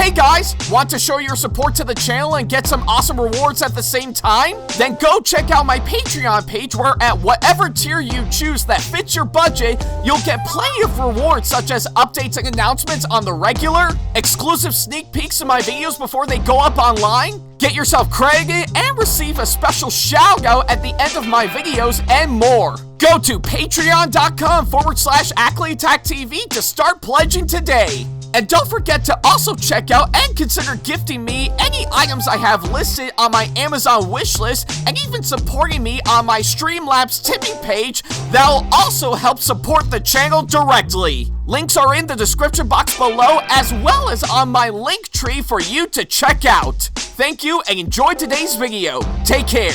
Hey guys, want to show your support to the channel and get some awesome rewards at the same time? Then go check out my Patreon page where at whatever tier you choose that fits your budget, you'll get plenty of rewards such as updates and announcements on the regular, exclusive sneak peeks of my videos before they go up online, get yourself credited, and receive a special shout out at the end of my videos and more. Go to patreon.com/Ackleyattack427TV to start pledging today. And don't forget to also check out and consider gifting me any items I have listed on my Amazon wishlist and even supporting me on my Streamlabs tipping page that'll also help support the channel directly. Links are in the description box below as well as on my link tree for you to check out. Thank you and enjoy today's video. Take care.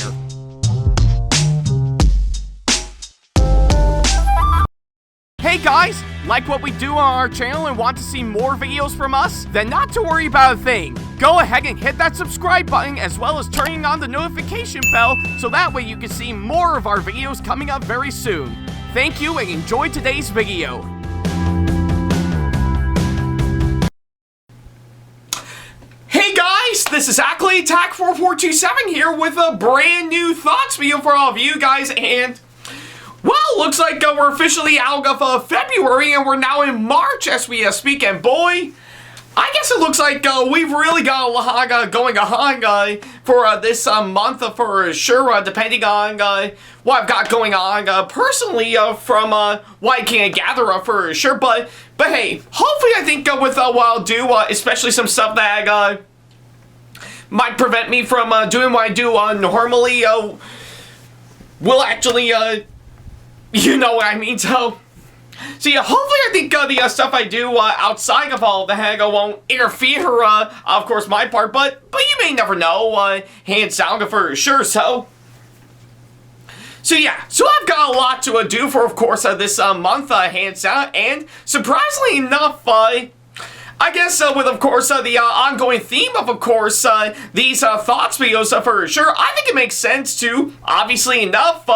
Hey guys, like what we do on our channel and want to see more videos from us? Then not to worry about a thing. Go ahead and hit that subscribe button as well as turning on the notification bell so that way you can see more of our videos coming up very soon. Thank you and enjoy today's video. Hey guys, this is Ackleyattack4427 here with a brand new thoughts video for all of you guys, and well, looks like we're officially out of February and we're now in March as we speak, and boy, I guess it looks like we've really got a lot going on for this month for sure, depending on what I've got going on personally from what I can gather for sure, but hey, hopefully I think with what I'll do, especially some stuff that might prevent me from doing what I do normally, will actually you know what I mean, so yeah, hopefully I think the stuff I do outside of all the heck won't interfere, of course, my part, but you may never know, hands down for sure, so yeah, so I've got a lot to do for, of course, this month, hands down, and surprisingly enough, I guess with, of course, the ongoing theme of course, these thoughts videos for sure, I think it makes sense to, obviously enough,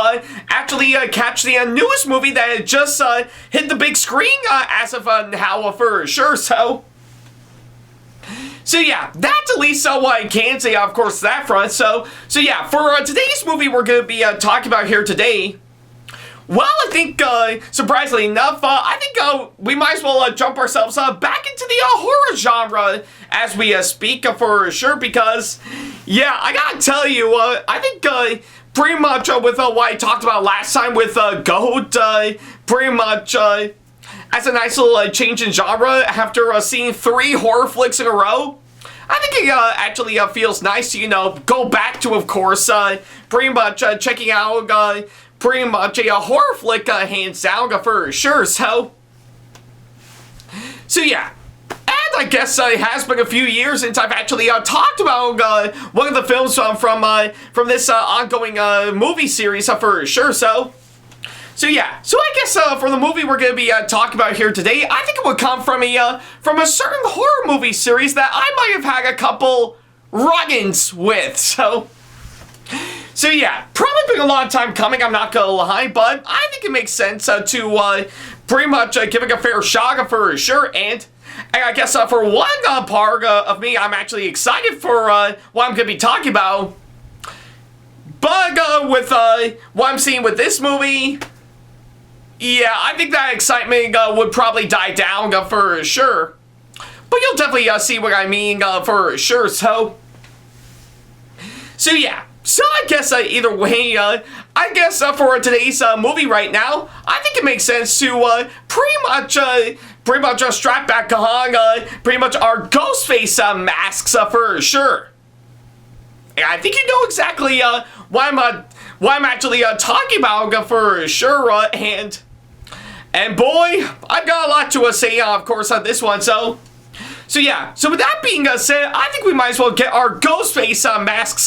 actually catch the newest movie that had just hit the big screen as of now for sure, so yeah, that's at least what I can say, of course, that front, so yeah, for today's movie we're going to be talking about here today, well, I think, surprisingly enough, I think we might as well jump ourselves back into the horror genre as we speak for sure, because, yeah, I gotta tell you, I think pretty much with what I talked about last time with Goat, pretty much as a nice little change in genre after seeing 3 horror flicks in a row, I think it actually feels nice to, you know, go back to, of course, pretty much checking out pretty much a horror flick, hands down for sure, so yeah, and I guess it has been a few years since I've actually talked about one of the films from this ongoing movie series for sure, so yeah, so I guess for the movie we're going to be talking about here today, I think it would come from a certain horror movie series that I might have had a couple run-ins with, so yeah, probably been a long time coming, I'm not gonna lie, but I think it makes sense to pretty much give it a fair shot for sure, and I guess for one part of me, I'm actually excited for what I'm gonna be talking about, but with what I'm seeing with this movie, yeah, I think that excitement would probably die down for sure, but you'll definitely see what I mean for sure, so yeah. So I guess either way, I guess for today's movie right now, I think it makes sense to pretty much strap back on pretty much our ghost face masks for sure. And I think you know exactly why I'm actually talking about for sure, and boy, I've got a lot to say of course on this one, so yeah, so with that being said, I think we might as well get our ghost face masks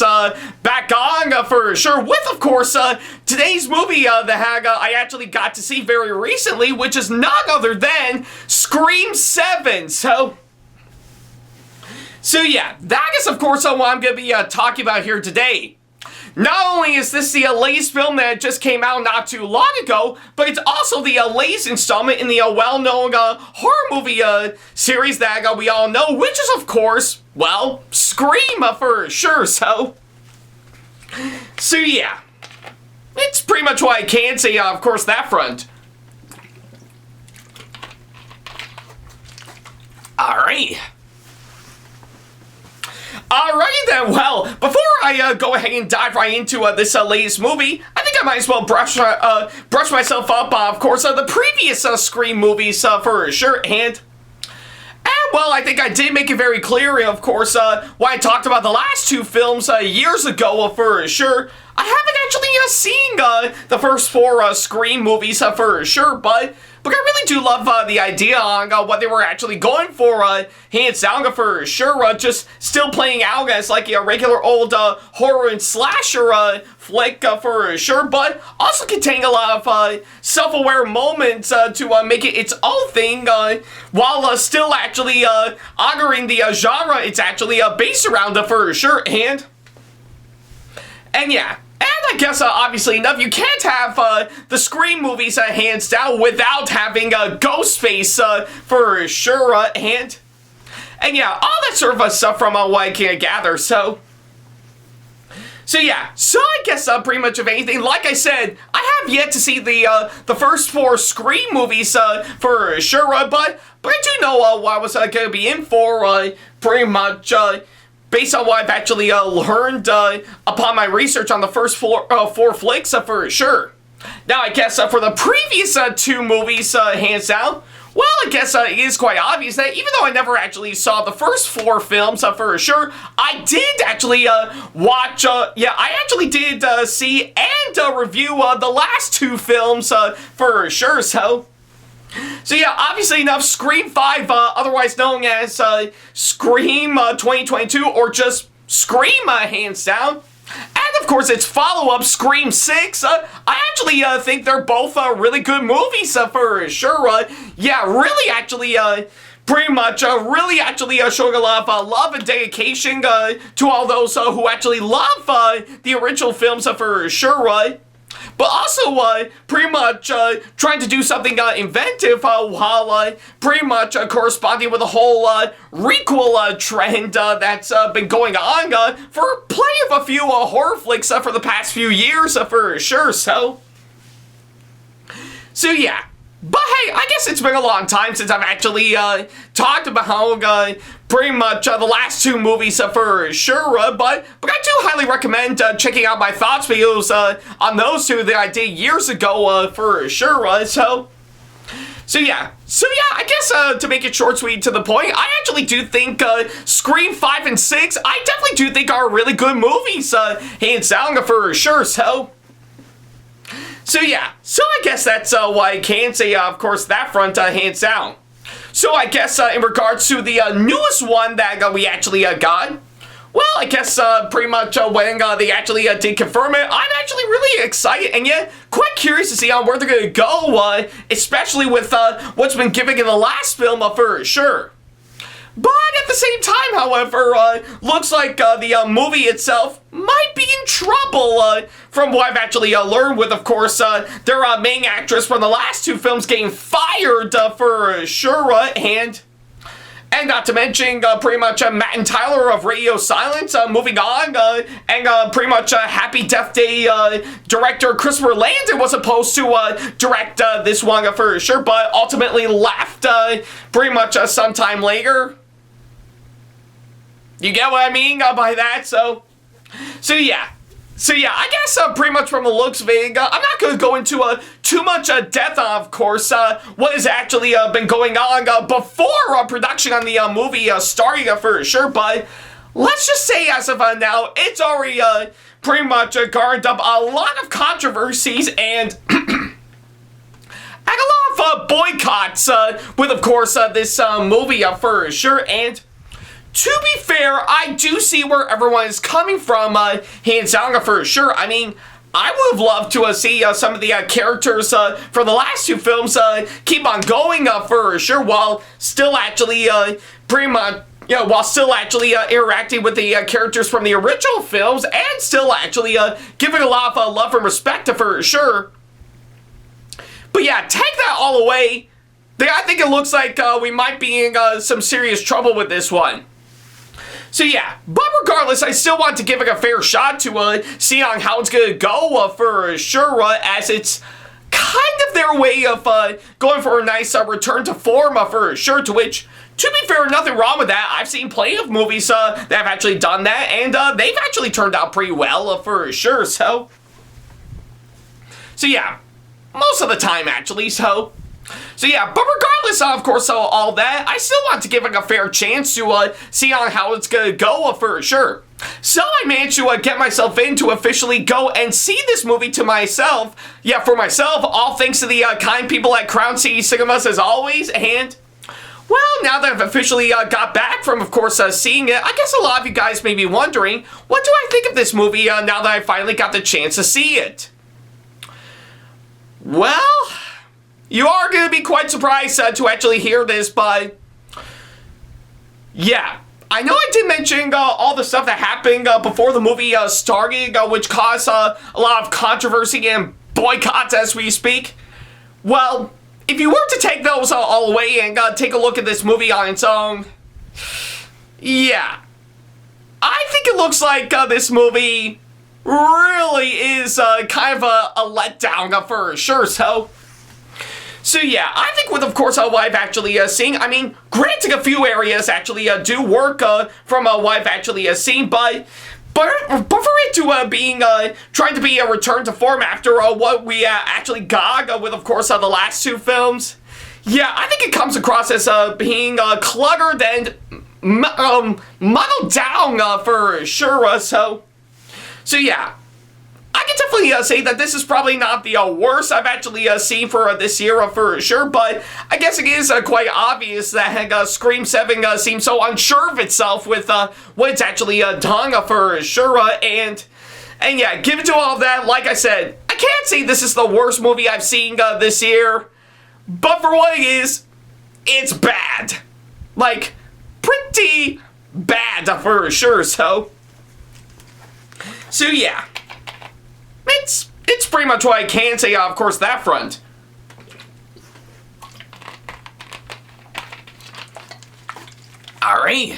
back on for sure, with, of course, today's movie that I actually got to see very recently, which is none other than Scream 7, so yeah, that is, of course, what I'm going to be talking about here today. not only is this the latest film that just came out not too long ago, but it's also the latest installment in the well-known horror movie series that we all know, which is, of course, well, Scream for sure, so yeah. It's pretty much what I can say, of course, that front. Alright. Alrighty then, well, before I go ahead and dive right into this latest movie, I think I might as well brush myself up, of course, the previous Scream movies for sure, and well, I think I did make it very clear, of course, when I talked about the last two films years ago for sure. I haven't actually seen the first four Scream movies for sure, but I really do love the idea on what they were actually going for, hands down for sure, just still playing out as like a regular old horror and slasher flick for sure, but also containing a lot of self-aware moments to make it its own thing, while still actually honoring the genre it's actually based around for sure, and yeah. And I guess, obviously enough, you can't have the Scream movies hands down without having Ghostface for sure, and yeah, all that sort of stuff from what I can gather, so yeah, so I guess pretty much of anything, like I said, I have yet to see the first four Scream movies for sure, but I do know what I was going to be in for pretty much, based on what I've actually learned upon my research on the first four flicks for sure. Now, I guess for the previous two movies, hands down, well, I guess it is quite obvious that even though I never actually saw the first four films for sure, I did actually watch, yeah, I actually did see and review the last two films for sure, so yeah, obviously enough, Scream 5, otherwise known as Scream 2022, or just Scream, hands down. And of course, its follow-up, Scream 6, I actually think they're both really good movies for sure. Yeah, really actually, pretty much, really actually showing a lot of love and dedication to all those who actually love the original films for sure. But also, pretty much trying to do something inventive while pretty much corresponding with the whole requel trend that's been going on for plenty of a few horror flicks for the past few years for sure, so yeah. But hey, I guess it's been a long time since I've actually talked about how pretty much the last two movies for sure, but I do highly recommend checking out my thoughts videos on those two that I did years ago for sure, so yeah, I guess to make it short, sweet, to the point, I actually do think Scream 5 and 6, I definitely do think are really good movies, hands down for sure, so yeah, so I guess that's what I can say, of course, that front, hands down. So I guess in regards to the newest one that we actually got, well, I guess pretty much when they actually did confirm it, I'm actually really excited and yet quite curious to see where they're going to go, especially with what's been given in the last film for sure. But at the same time, however, looks like the movie itself might be in trouble, from what I've actually learned with, of course, their main actress from the last two films getting fired for sure, and not to mention pretty much Matt and Tyler of Radio Silence moving on, and pretty much Happy Death Day director Christopher Landon was supposed to direct this one for sure, but ultimately left pretty much sometime later. You get what I mean by that? So yeah, I guess pretty much from the looks of it, I'm not going to go into too much depth on, of course, what has actually been going on before production on the movie starting for sure, but let's just say as of now, it's already pretty much garnered up a lot of controversies and a lot of boycotts with, of course, this movie for sure, and to be fair, I do see where everyone is coming from, hands down for sure. I mean, I would have loved to see some of the characters from the last two films keep on going for sure, while still actually pretty much, while still actually interacting with the characters from the original films and still actually giving a lot of love and respect for sure. But yeah, take that all away. I think it looks like we might be in some serious trouble with this one. So yeah, but regardless, I still want to give it a fair shot to see on how it's going to go for sure, as it's kind of their way of going for a nice return to form for sure, to which, to be fair, nothing wrong with that. I've seen plenty of movies that have actually done that, and they've actually turned out pretty well for sure, so yeah, most of the time actually, so yeah, but regardless of course, all that, I still want to give it a fair chance to see on how it's gonna go for sure. So I managed to get myself in to officially go and see this movie to myself. Yeah, for myself, all thanks to the kind people at Crown City Cinemas as always, and well, now that I've officially got back from, of course, seeing it, I guess a lot of you guys may be wondering, what do I think of this movie now that I finally got the chance to see it? Well, you are going to be quite surprised to actually hear this, but yeah, I know I did mention all the stuff that happened before the movie started, which caused a lot of controversy and boycotts as we speak. Well, if you were to take those all away and take a look at this movie on its own, yeah, I think it looks like this movie really is kind of a letdown for sure, So yeah, I think with, of course, what I've actually seen, I mean, granted a few areas actually do work from what I've actually seen, but for it to being, trying to be a return to form after what we actually got with, of course, the last two films, yeah, I think it comes across as being cluttered and muddled down for sure, so yeah. I can definitely say that this is probably not the worst I've actually seen for this year for sure, but I guess it is quite obvious that Scream 7 seems so unsure of itself with what it's actually done for sure, and yeah, given to all of that, like I said, I can't say this is the worst movie I've seen this year, but for what it is, it's bad. Like, pretty bad for sure, so yeah. It's pretty much what I can say, of course, that front. Alrighty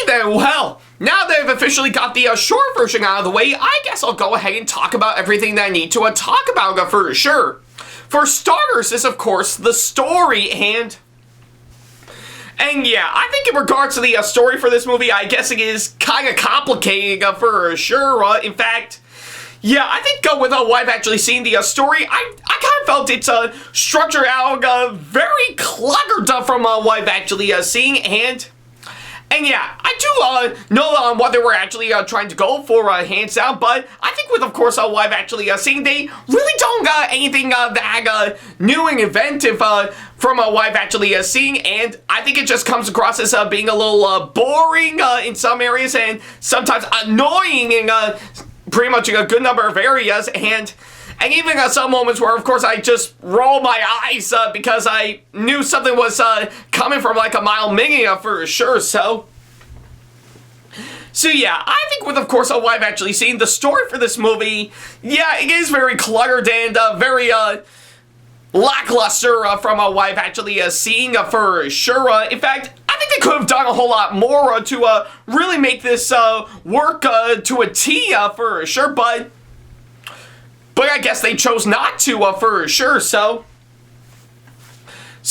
then, well, now that I've officially got the short version out of the way, I guess I'll go ahead and talk about everything that I need to talk about for sure. For starters is, of course, the story, and yeah, I think in regards to the story for this movie, I guess it is kind of complicated for sure. In fact, yeah, I think with what I've actually seen, the story, I kind of felt it's structured out very cluttered from what I've actually seen, and yeah, I do know what they were actually trying to go for, hands down, but I think with, of course, what I've actually seen, they really don't got anything that new and inventive from what I've actually seen, and I think it just comes across as being a little boring in some areas, and sometimes annoying in pretty much a good number of areas, and even some moments where, of course, I just roll my eyes because I knew something was coming from like a mile minute for sure, so yeah, I think with, of course, what I've actually seen, the story for this movie, yeah, it is very cluttered and very lackluster from what I've actually seen for sure. In fact, I think they could have done a whole lot more to really make this work to a T for sure, but I guess they chose not to for sure, so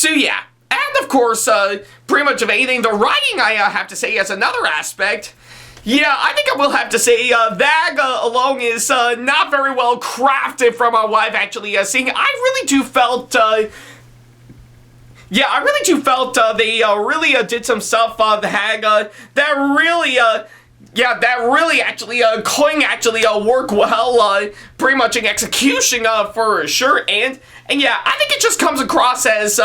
yeah. And of course, pretty much of anything, the writing, I have to say, as another aspect. Yeah, I think I will have to say that alone is not very well crafted from what I've actually seen. I really do felt, yeah, I really do felt they really did some stuff that really, yeah, that really actually couldn't actually work well, pretty much in execution for sure. And yeah, I think it just comes across as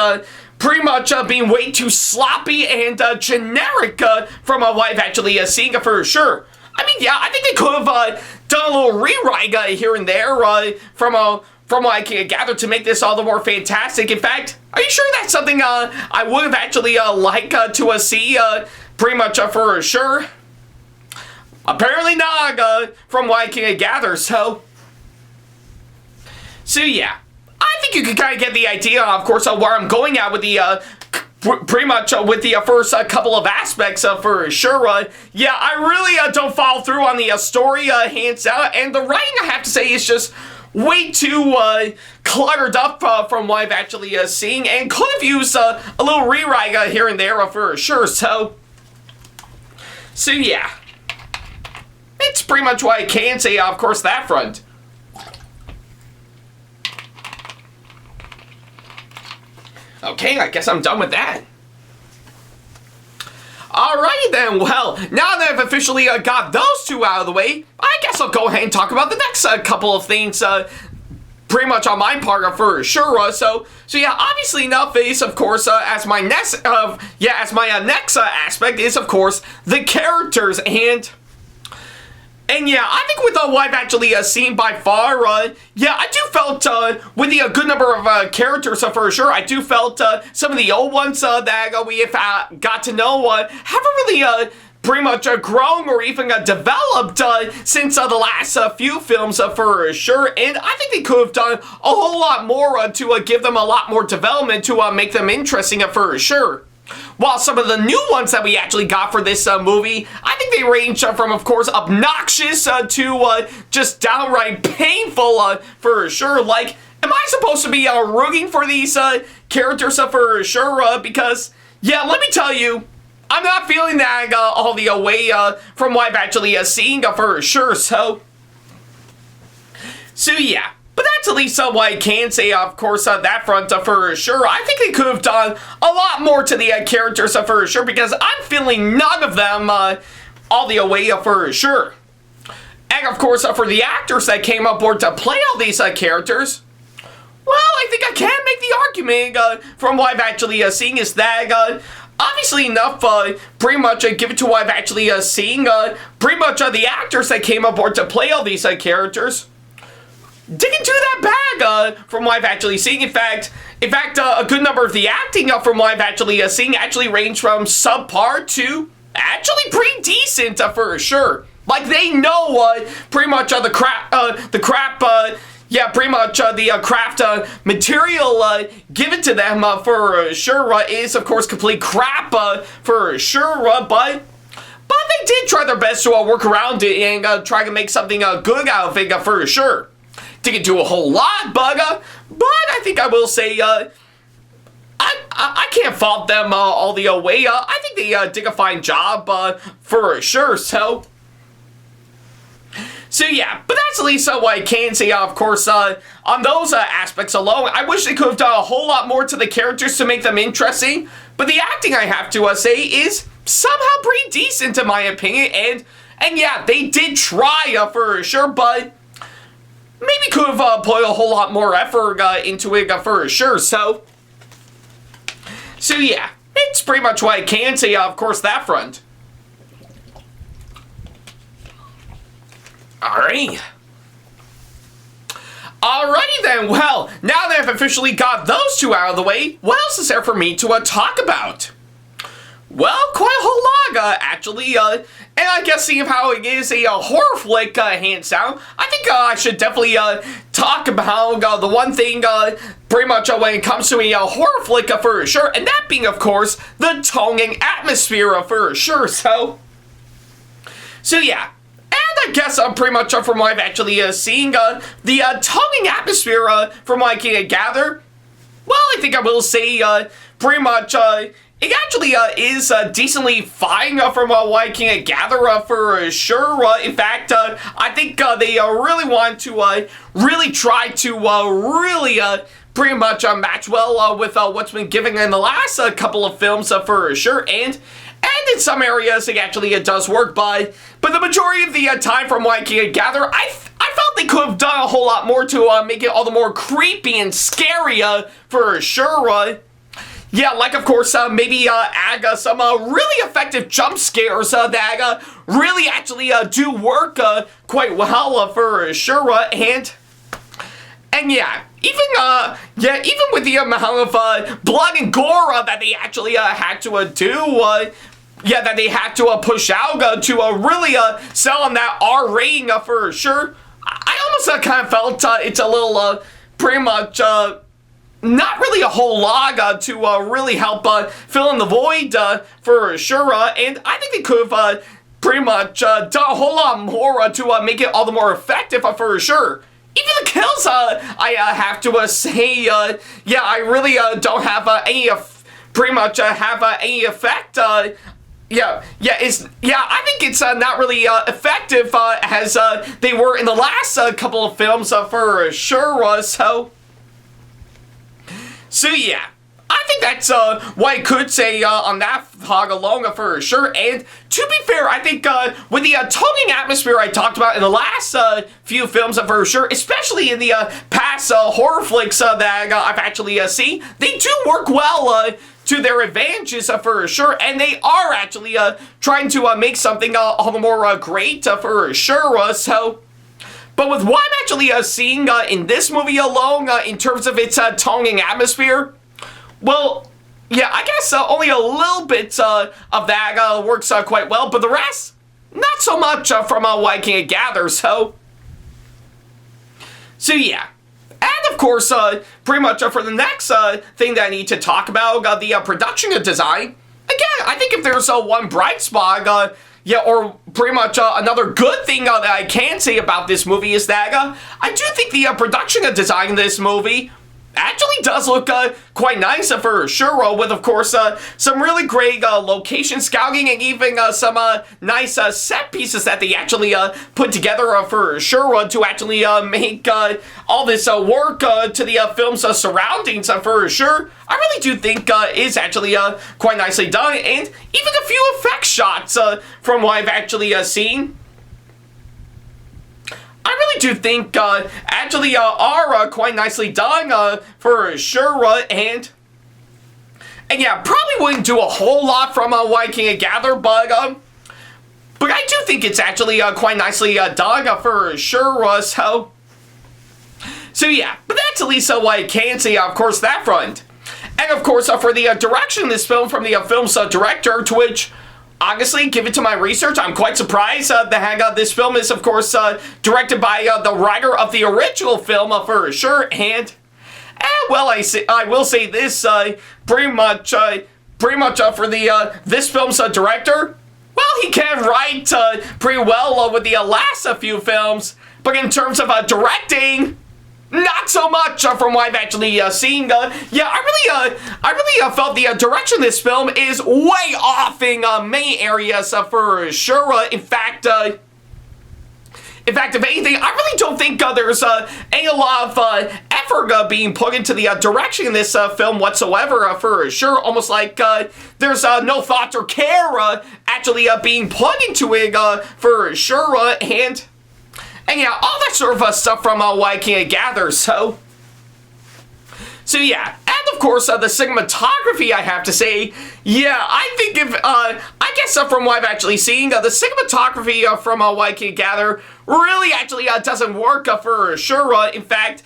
pretty much being way too sloppy and generic from what I've actually seen for sure. I mean, yeah, I think they could have done a little rewrite here and there from from what I can gather, to make this all the more fantastic. In fact, are you sure that's something I would have actually liked to see pretty much for sure? Apparently not, from what I can gather, so yeah. I think you can kind of get the idea, of course, where I'm going at with the, pretty much with the first couple of aspects for sure. Yeah, I really don't follow through on the story, hands down, and the writing, I have to say, is just way too cluttered up from what I've actually seen, and could have used a little rewrite here and there for sure, so yeah. It's pretty much what I can say, of course, that front. Okay, I guess I'm done with that. Alrighty then, well, now that I've officially got those two out of the way, I guess I'll go ahead and talk about the next couple of things, pretty much on my part for sure. So yeah, obviously enough is, of course, as my next, next aspect is, of course, the characters, and yeah, I think with what I've actually seen by far, yeah, I do felt with the good number of characters for sure, I do felt some of the old ones that we have got to know haven't really pretty much grown or even developed since the last few films for sure, and I think they could have done a whole lot more to give them a lot more development to make them interesting for sure. While some of the new ones that we actually got for this movie, I think they range from, of course, obnoxious to just downright painful for sure. Like, am I supposed to be rooting for these characters for sure? Because, yeah, let me tell you, I'm not feeling that all the way from what I've actually seen for sure, so yeah. But that's at least what I can say, of course, on that front for sure. I think they could have done a lot more to the characters for sure, because I'm feeling none of them all the way for sure. And of course, for the actors that came aboard to play all these characters, well, I think I can make the argument from what I've actually seen is that obviously enough, pretty much given to what I've actually seen, pretty much the actors that came aboard to play all these characters didn't do that bad from what I've actually seen. In fact, a good number of the acting from what I've actually seen actually range from subpar to actually pretty decent for sure. Like, they know pretty much the craft material given to them for sure is, of course, complete crap for sure, but they did try their best to work around it and try to make something good out of it for sure. Didn't do a whole lot, but I think I will say I can't fault them all the way. I think they did a fine job for sure. So yeah, but that's at least what I can say. Of course, on those aspects alone, I wish they could have done a whole lot more to the characters to make them interesting. But the acting, I have to say, is somehow pretty decent in my opinion. And yeah, they did try for sure, but maybe could have put a whole lot more effort into it for sure. So yeah, it's pretty much what I can say, of course, that front. Alrighty then, well, now that I've officially got those two out of the way, what else is there for me to talk about? Well, quite a whole lot, actually, and I guess seeing how it is a horror flick, hands down, I think I should definitely talk about the one thing pretty much when it comes to a horror flick for sure, and that being, of course, the tone and atmosphere for sure, so yeah. And I guess pretty much from what I've actually seen, the tone and atmosphere from what I can gather, well, I think I will say pretty much it actually is decently fine from what I can gather for sure. In fact, I think they really want to really try to really pretty much match well with what's been given in the last couple of films for sure. And in some areas it actually does work, but the majority of the time from what I can gather, I felt they could have done a whole lot more to make it all the more creepy and scary for sure. Yeah, like, of course, maybe add some really effective jump scares that really actually do work quite well for sure. And And yeah, even with the amount of blood and gore that they actually had to do, that they had to push out to really sell on that R rating for sure. I almost kind of felt it's a little pretty much not really a whole lot to really help fill in the void for sure. And I think they could have pretty much done a whole lot more to make it all the more effective for sure. Even the kills, I have to say, I really don't have any, pretty much have any effect. I think it's not really effective as they were in the last couple of films for sure. So yeah, I think that's what I could say on that hog alone for sure. And to be fair, I think with the toning atmosphere I talked about in the last few films for sure, especially in the past horror flicks that I've actually seen, they do work well to their advantages for sure, and they are actually trying to make something all the more great for sure. But with what I'm actually seeing in this movie alone, in terms of its toning atmosphere, well, yeah, I guess only a little bit of that works quite well, but the rest, not so much from what I can gather, So yeah. And of course, pretty much for the next thing that I need to talk about, the production design. Again, I think if there's one bright spot, or pretty much another good thing that I can say about this movie is that I do think the production design in this movie actually does look quite nice for sure, with of course some really great location scouting and even some nice set pieces that they actually put together for sure to actually make all this work to the film's surroundings for sure. I really do think is actually quite nicely done, and even a few effect shots from what I've actually seen, I really do think actually are quite nicely done for sure, and yeah, probably wouldn't do a whole lot from what I can gather, but I do think it's actually quite nicely done for sure. So yeah, but that's at least what I can say, of course, that front. And of course, for the direction of this film from the film's director, to which, honestly, given to my research, I'm quite surprised that this film is, of course, directed by the writer of the original film for sure. And well, I will say this pretty much for the this film's director. Well, he can write pretty well with the last few films, but in terms of directing, not so much from what I've actually seen. I really felt the direction of this film is way off in many areas for sure. In fact, if anything, I really don't think there's a lot of effort being put into the direction in this film whatsoever for sure. Almost like there's no thought or care actually being put into it for sure. And yeah, all that sort of stuff from what I can gather, so yeah, and of course, the cinematography, I have to say, yeah, I think I guess from what I've actually seen, the cinematography from what I can gather really actually doesn't work for sure. In fact,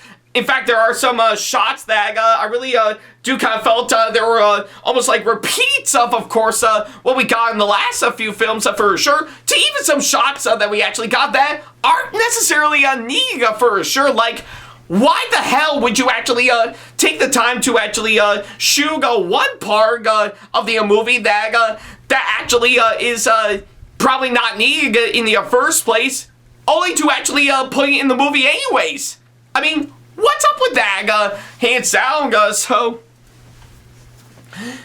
there are some shots that I really do kind of felt there were almost like repeats of course, what we got in the last few films for sure, to even some shots that we actually got that aren't necessarily needed for sure. Like, why the hell would you actually take the time to actually shoot one part of the movie that actually is probably not needed in the first place, only to actually put it in the movie anyways? I mean, what's up with that, hands down,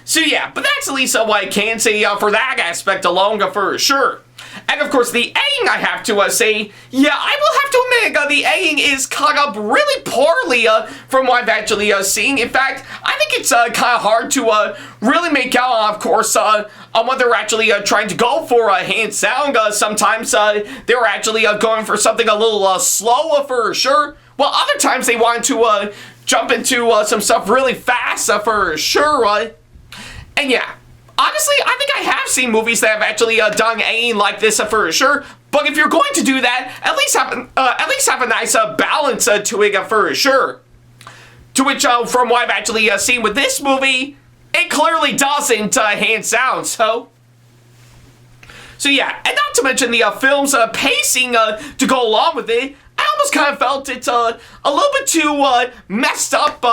So yeah, but that's at least what I can say for that aspect alone for sure. And of course, the editing, I have to say, yeah, I will have to admit, the editing is cut up really poorly from what I've actually seen. In fact, I think it's kind of hard to really make out, of course, on what they're actually trying to go for, hands down. Sometimes they're actually going for something a little slower for sure, while other times they want to jump into some stuff really fast for sure. And yeah, honestly, I think I have seen movies that have actually done editing like this for sure, But if you're going to do that, at least have a nice balance to it for sure. To which, from what I've actually seen with this movie, it clearly doesn't, hands down. So yeah, and not to mention the film's pacing to go along with it. I almost kind of felt it a little bit too messed up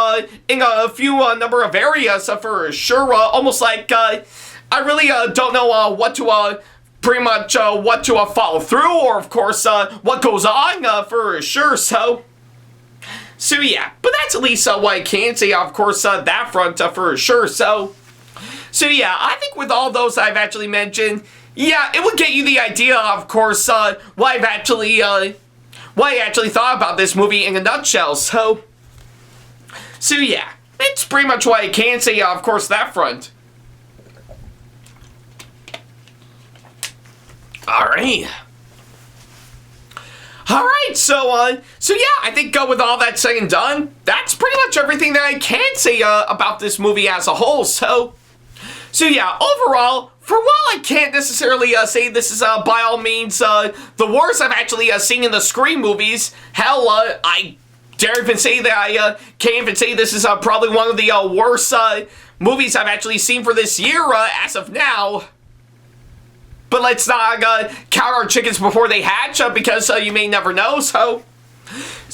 in a few number of areas for sure. Almost like I really don't know what to pretty much what to follow through, or of course what goes on for sure. So yeah, but that's at least what I can say. Of course, that front for sure. So yeah, I think with all those I've actually mentioned, yeah, it would get you the idea, of course, what I actually thought about this movie in a nutshell. So yeah, it's pretty much what I can say, of course, that front. Alright, so yeah, I think with all that said and done, that's pretty much everything that I can say about this movie as a whole. So yeah, overall, for while I can't necessarily say this is by all means the worst I've actually seen in the Scream movies, hell, I dare even say that I can't even say this is probably one of the worst movies I've actually seen for this year as of now. But let's not count our chickens before they hatch, because you may never know. So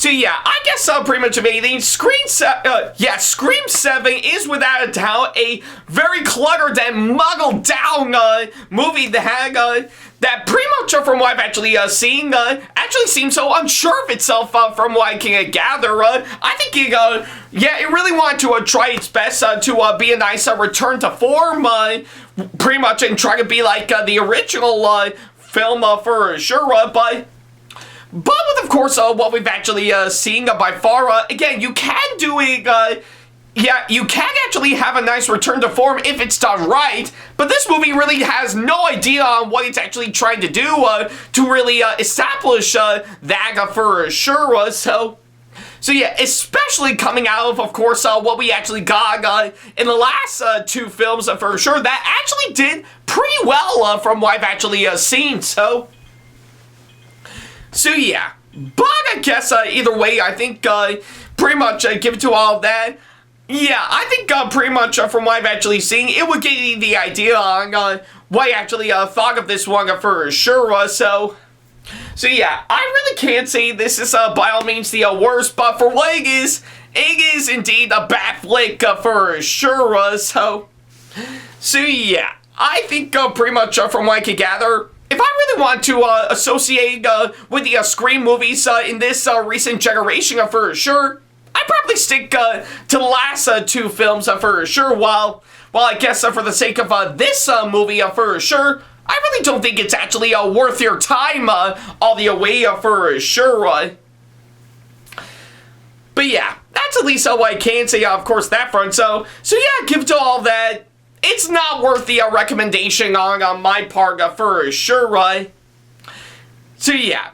yeah, I guess pretty much of anything, Scream 7 is without a doubt a very cluttered and muddled down movie that pretty much from what I've actually seen actually seems so unsure of itself from what I can gather. I think it really wanted to try its best to be a nice return to form, pretty much, and try to be like the original film for sure, but with, of course, what we've actually seen by far, again, you can do it, yeah, you can actually have a nice return to form if it's done right, but this movie really has no idea on what it's actually trying to do to really establish that for sure. So yeah, especially coming out of course, what we actually got in the last two films for sure, that actually did pretty well from what I've actually seen. So yeah, but I guess either way, I think pretty much give it to all that. Yeah, I think pretty much from what I've actually seen, it would give you the idea on what I actually thought of this one for sure. So yeah, I really can't say this is by all means the worst, but for what it is indeed a bad flick for sure. So yeah, I think pretty much from what I can gather, if I really want to associate with the Scream movies in this recent generation for sure, I'd probably stick to the last two films for sure, while I guess for the sake of this movie for sure, I really don't think it's actually worth your time all the way for sure. But yeah, that's at least what I can say, of course, that front. So yeah, give to all that. It's not worth the recommendation on my part for sure. So yeah,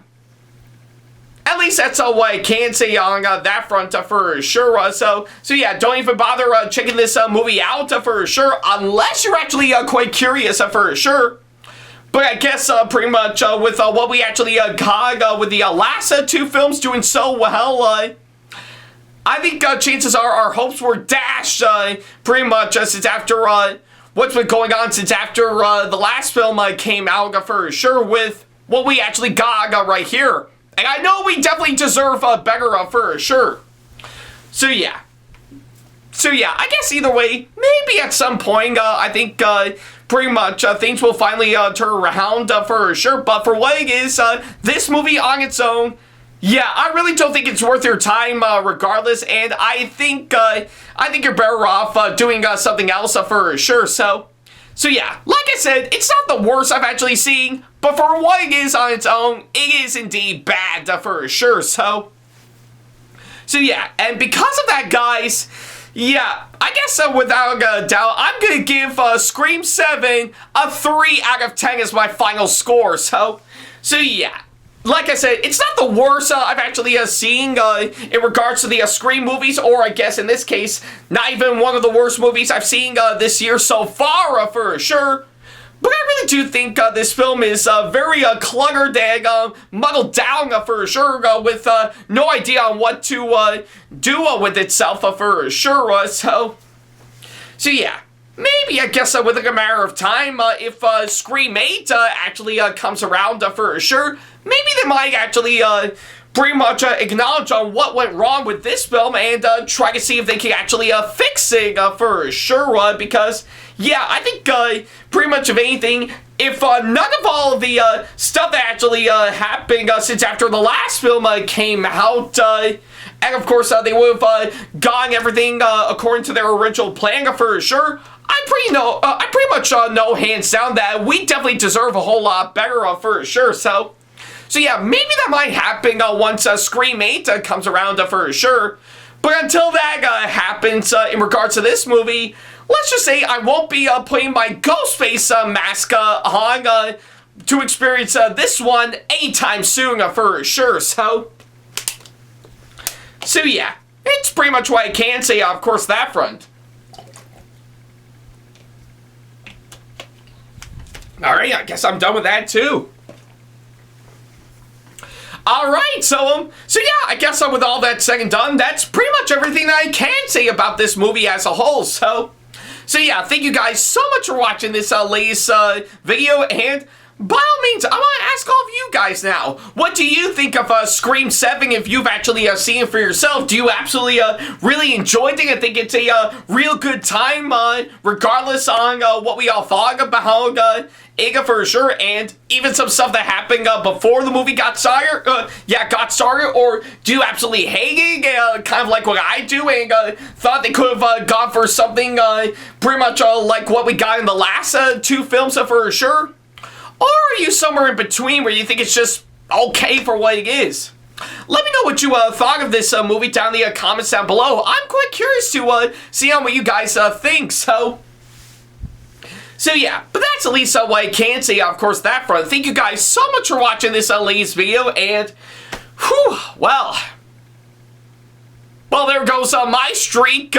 at least that's what I can say on that front for sure. So yeah, don't even bother checking this movie out for sure, unless you're actually quite curious for sure. But I guess pretty much with what we actually got with the last two films doing so well, I think chances are our hopes were dashed pretty much since after what's been going on since after the last film came out for sure, with what we actually got right here. And I know we definitely deserve better for sure. So yeah, I guess either way, maybe at some point, I think pretty much things will finally turn around for sure. But for what it is, this movie on its own, yeah, I really don't think it's worth your time regardless. And I think you're better off doing something else for sure. So yeah, like I said, it's not the worst I've actually seen, but for what it is on its own, it is indeed bad for sure. So yeah, and because of that, guys, yeah, I guess without a doubt, I'm going to give Scream 7 a 3 out of 10 as my final score. So yeah, like I said, it's not the worst I've actually seen in regards to the Scream movies, or I guess in this case, not even one of the worst movies I've seen this year so far for sure. But I really do think this film is very cluttered and muddled down for sure, with no idea on what to do with itself for sure. So yeah. Maybe, I guess, within a matter of time, if Scream 8 actually comes around for sure, maybe they might actually pretty much acknowledge on what went wrong with this film and try to see if they can actually fix it for sure, because, yeah, I think pretty much of anything, if none of all of the stuff that actually happened since after the last film came out, and of course they would have gotten everything according to their original plan for sure, I pretty much know hands down that we definitely deserve a whole lot better for sure. So yeah, maybe that might happen once Scream 8 comes around for sure. But until that happens, in regards to this movie, let's just say I won't be putting my Ghostface mask on to experience this one anytime soon for sure. So yeah, it's pretty much what I can say, of course, that front. Alright, I guess I'm done with that too. Alright, so yeah, I guess with all that said and done, that's pretty much everything that I can say about this movie as a whole. So yeah, thank you guys so much for watching this latest video, and by all means, I want to ask all of you guys now, what do you think of Scream 7 if you've actually seen it for yourself? Do you absolutely really enjoyed it? I think it's a real good time, regardless on what we all thought about it for sure, and even some stuff that happened before the movie got started, or do you absolutely hate it, kind of like what I do, and thought they could have gone for something pretty much like what we got in the last two films for sure? Or are you somewhere in between where you think it's just okay for what it is? Let me know what you thought of this movie down in the comments down below. I'm quite curious to see on what you guys think. So yeah, but that's at least what I can say, of course, that front. Thank you guys so much for watching this latest video, and whew, well, there goes my streak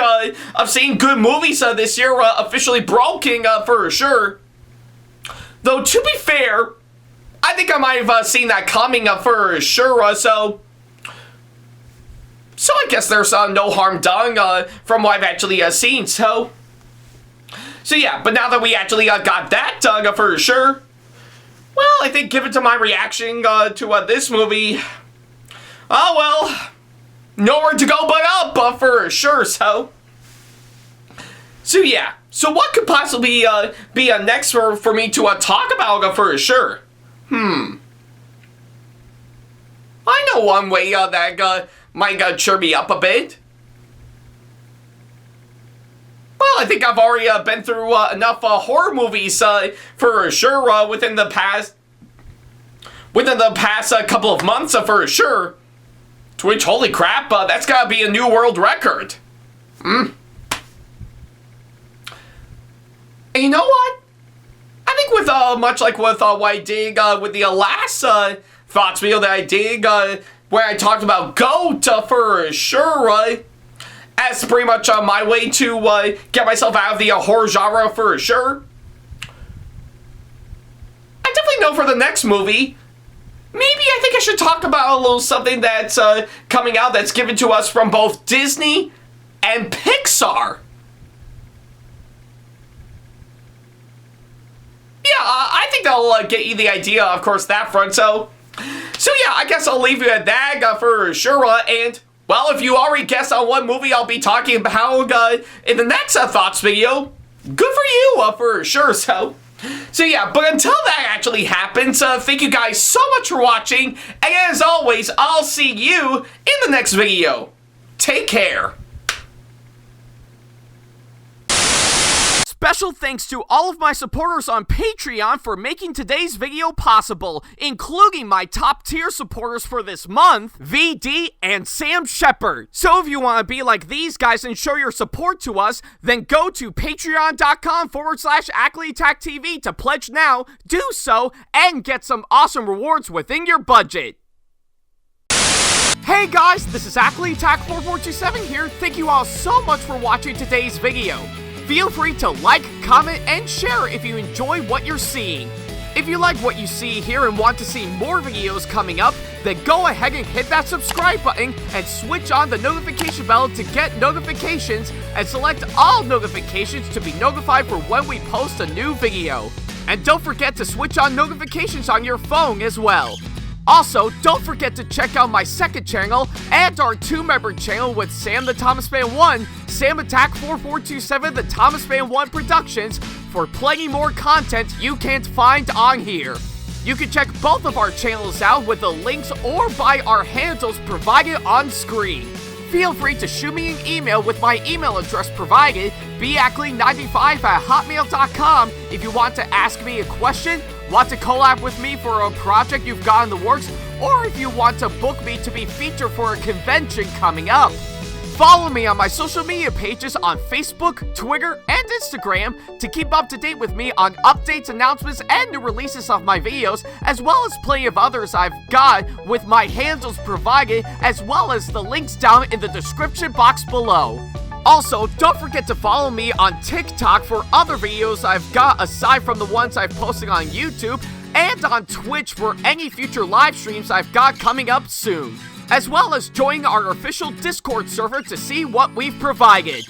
of seeing good movies this year officially broken for sure. Though, to be fair, I think I might have seen that coming for sure, so I guess there's no harm done from what I've actually seen, so yeah, but now that we actually got that done for sure, well, I think given to my reaction to this movie, oh well, nowhere to go but up for sure, so yeah. So what could possibly be next for me to talk about for sure? I know one way that might cheer me up a bit. Well, I think I've already been through enough horror movies for sure within the past couple of months for sure. To which, holy crap, that's gotta be a new world record. And you know what? I think with much like with what I did with the last thoughts video that I did, where I talked about GOAT for sure, as pretty much my way to get myself out of the horror genre for sure. I definitely know for the next movie, maybe I think I should talk about a little something that's coming out that's given to us from both Disney and Pixar. Yeah, I think that'll get you the idea, of course, that front. So yeah, I guess I'll leave you at that for sure. And, well, if you already guessed on what movie I'll be talking about in the next thoughts video, good for you for sure. So yeah, but until that actually happens, thank you guys so much for watching. And as always, I'll see you in the next video. Take care. Special thanks to all of my supporters on Patreon for making today's video possible, including my top tier supporters for this month, VD and Sam Shepard. So if you want to be like these guys and show your support to us, then go to patreon.com/AckleyattackTV to pledge now, do so, and get some awesome rewards within your budget. Hey guys, this is Ackleyattack4427 here. Thank you all so much for watching today's video. Feel free to like, comment, and share if you enjoy what you're seeing. If you like what you see here and want to see more videos coming up, then go ahead and hit that subscribe button and switch on the notification bell to get notifications and select all notifications to be notified for when we post a new video. And don't forget to switch on notifications on your phone as well. Also, don't forget to check out my second channel and our 2-member channel with Sam the Thomas Fan 1, SamAttack4427's Productions for plenty more content you can't find on here. You can check both of our channels out with the links or by our handles provided on screen. Feel free to shoot me an email with my email address provided, Ackleyattack4427's@hotmail.com, if you want to ask me a question, want to collab with me for a project you've got in the works, or if you want to book me to be featured for a convention coming up. Follow me on my social media pages on Facebook, Twitter, and Instagram to keep up to date with me on updates, announcements, and new releases of my videos, as well as plenty of others I've got with my handles provided, as well as the links down in the description box below. Also, don't forget to follow me on TikTok for other videos I've got aside from the ones I've posted on YouTube, and on Twitch for any future live streams I've got coming up soon, as well as join our official Discord server to see what we've provided.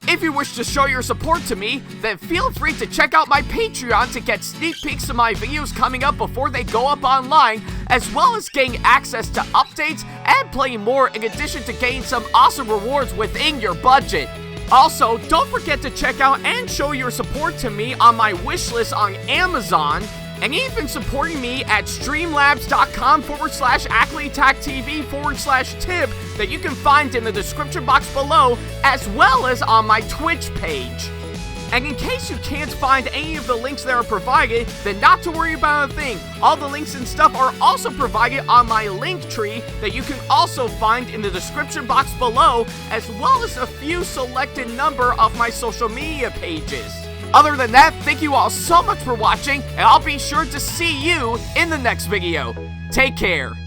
If you wish to show your support to me, then feel free to check out my Patreon to get sneak peeks of my videos coming up before they go up online, as well as getting access to updates and plenty more in addition to getting some awesome rewards within your budget. Also, don't forget to check out and show your support to me on my wishlist on Amazon, and even supporting me at streamlabs.com/AckleyattackTV/tip that you can find in the description box below, as well as on my Twitch page. And in case you can't find any of the links that are provided, then not to worry about a thing. All the links and stuff are also provided on my link tree that you can also find in the description box below, as well as a few selected number of my social media pages. Other than that, thank you all so much for watching, and I'll be sure to see you in the next video. Take care.